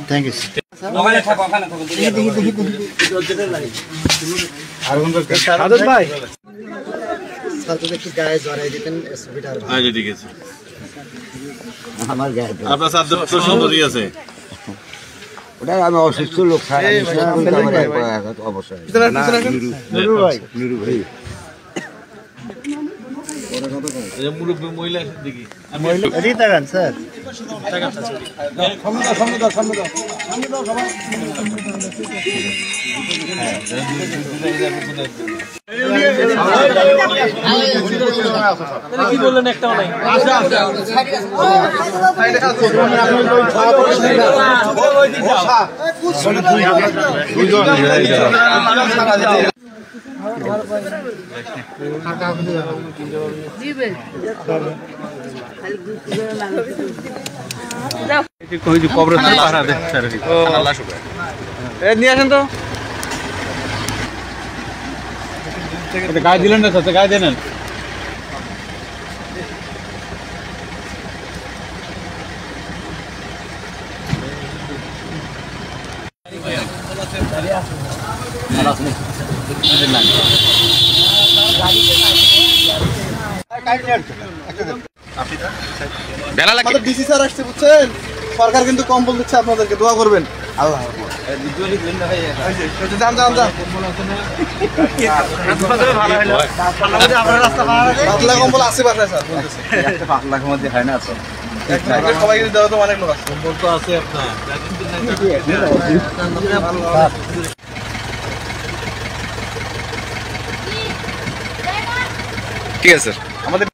Thank you Sadat ভাই sir যদি একটু গায়ে জড়াই দিতেন সুবিধা হবে। আচ্ছা ঠিক আছে। আমার গায়ে আপনার স্যার তো সুন্দরই আছে। ওটা আমি অসুস্থ লোক স্যার অবশ্যই নুরু ভাই মুরব্বী মহিলা দেখি স্যার কি বললেন একটা নাই নিয়ে আসেন তো গায়ে দিলেন না সাথে গায়ে দেন ডিসি স্যার আসছে বুঝছেন, সরকার কিন্তু কম্বল দিচ্ছে, আপনাদেরকে দোয়া করবেন। আল্লাহ কম্বল আছে বাসায় স্যার, 5 লাখের মধ্যে হয় না সবাই দেওয়া তো অনেক লোক আছে। কম্বল তো আছে আপনার ঠিক আছে স্যার। আমাদের